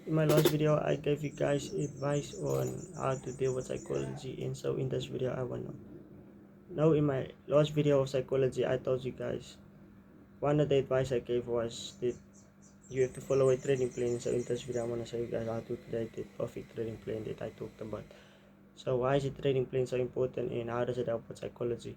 In my last video, I gave you guys advice on how to deal with psychology, and so in this video, I want to know. In my last video of psychology, I told you guys one of the advice I gave was that you have to follow a trading plan. So in this video, I want to show you guys how to create the perfect trading plan that I talked about. So why is a trading plan so important, and how does it help with psychology?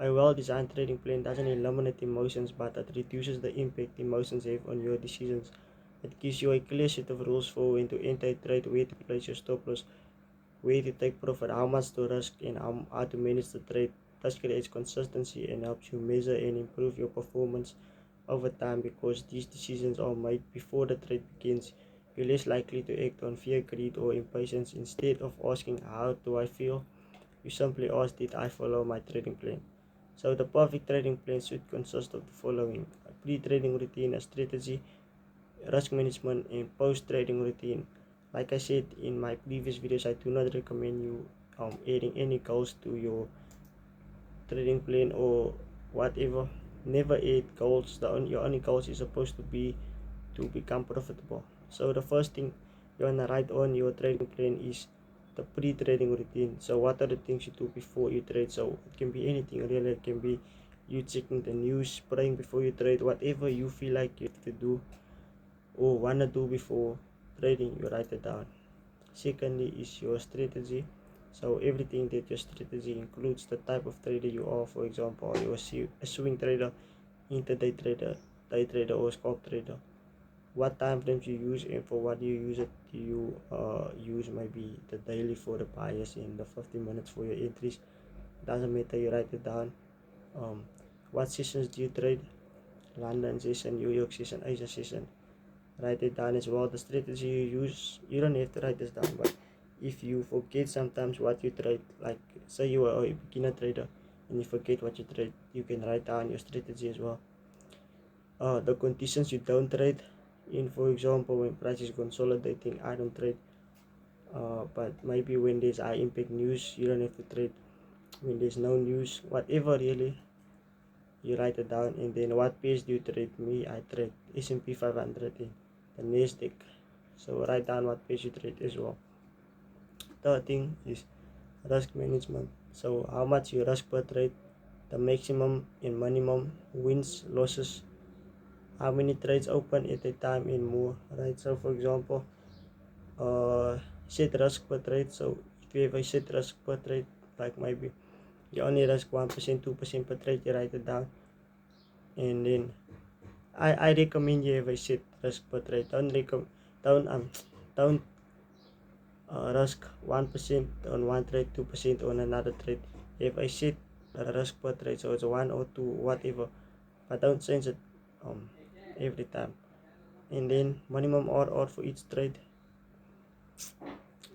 A well-designed trading plan doesn't eliminate emotions, but it reduces the impact emotions have on your decisions. It gives you a clear set of rules for when to enter a trade, where to place your stop loss, where to take profit, how much to risk, and how to manage the trade. This creates consistency and helps you measure and improve your performance over time. Because these decisions are made before the trade begins, you're less likely to act on fear, greed, or impatience. Instead of asking, how do I feel? You simply ask, did I follow my trading plan? So the perfect trading plan should consist of the following: a pre-trading routine, a strategy, risk management, and post-trading routine. Like I said in my previous videos, I do not recommend you adding any goals to your trading plan or whatever. Never add goals. Your only goals is supposed to be to become profitable. So the first thing you wanna write on your trading plan is the pre-trading routine. So what are the things you do before you trade? So it can be anything really. It can be you checking the news, praying before you trade, whatever you feel like you have to do or wanna do before trading, you write it down. Secondly is your strategy. So everything that your strategy includes the type of trader you are. For example, you're a swing trader, intraday trader, day trader, or scalp trader. What time frames you use and for what do you use it? Do you use maybe the daily for the bias and the 15 minutes for your entries? Doesn't matter, you write it down. um, what sessions do you trade? London session, New York session, Asia session. Write it down as well. The strategy you use, you don't have to write this down, but if you forget sometimes what you trade, like say you are a beginner trader and you forget what you trade, you can write down your strategy as well. The conditions you don't trade in, for example, when price is consolidating, I don't trade. But maybe when there's high impact news, you don't have to trade. When there's no news, whatever really, you write it down. And then what pairs do you trade? Me, I trade S&P 500 in the Nasdaq. So write down what pairs you trade as well. Third thing is risk management. So how much you risk per trade, the maximum and minimum wins, losses, how many trades open at a time and more, right? So for example, set risk per trade. So if you have a set risk per trade, like maybe you only risk 1%, 2% per trade, you write it down. And then I recommend you have a set risk per trade. Don't don't risk 1% on one trade, 2% on another trade. Have a set risk per trade, so it's one or two, whatever, but don't change it um every time. And then minimum or for each trade.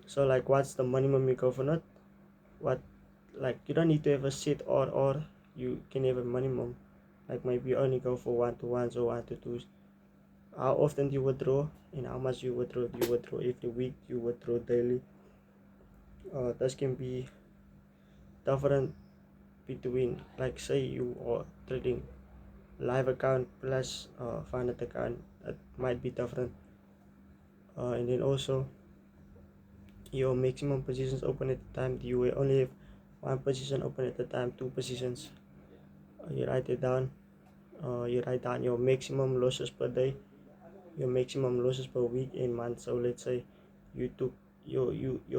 So like what's the minimum you go for? Not what, like you don't need to have a set or you can have a minimum, like maybe you only go for 1 to 1s or 1 to 2s. How often do you withdraw and how much you withdraw? Do you withdraw every week? Do you withdraw daily? This can be different between, like say you are trading live account plus funded account. It might be different. And then also your maximum positions open at a time. Do you only have one position open at a time, two positions? You write it down. You write down your maximum losses per day, your maximum losses per week and month. So let's say you took your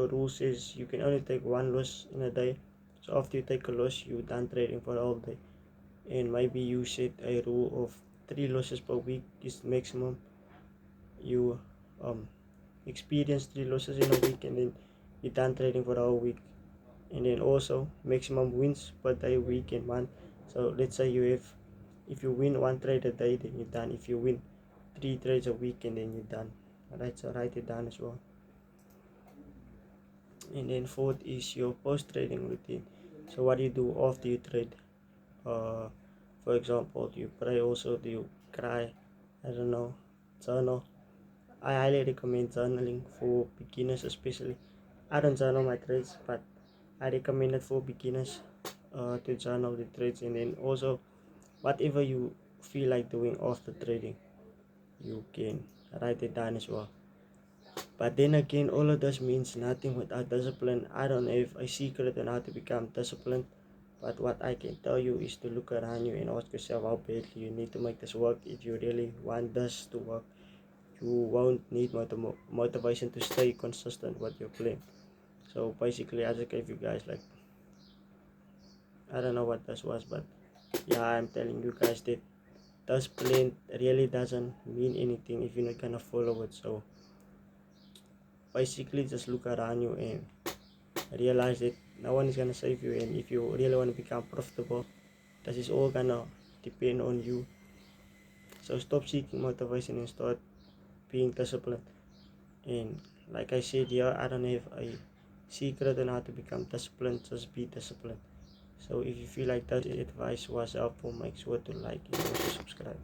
rule says you can only take one loss in a day. So after you take a loss, you done trading for the whole day. And maybe you set a rule of 3 losses per week is maximum. You experience 3 losses in a week, and then you done trading for the whole week. And then also maximum wins per day, week and month. So let's say you have, if you win one trade a day, then you're done. If you win 3 trades a week, and then you're done. Alright, so write it down as well. And then fourth is your post trading routine. So what do you do after you trade? uh for example, do you pray also? Do you cry? I don't know. Journal. I highly recommend journaling for beginners, especially. I don't journal my trades, but I recommend it for beginners, to journal the trades. And then also whatever you feel like doing after trading, you can write it down as well. But then again, all of this means nothing without discipline. I don't have a secret on how to become disciplined, but what I can tell you is to look around you and ask yourself how badly you need to make this work. If you really want this to work, you won't need motivation to stay consistent with your plan. So basically, I just gave you guys, like, I don't know what this was, but yeah, I'm telling you guys that this plan really doesn't mean anything if you're not gonna follow it. So basically, just look around you and realize that no one is gonna save you, and if you really want to become profitable, this is all gonna depend on you. So stop seeking motivation and start being disciplined. And like I said, yeah, I don't have a secret on how to become disciplined. Just be disciplined. So if you feel like that advice was helpful, make sure to like and also subscribe.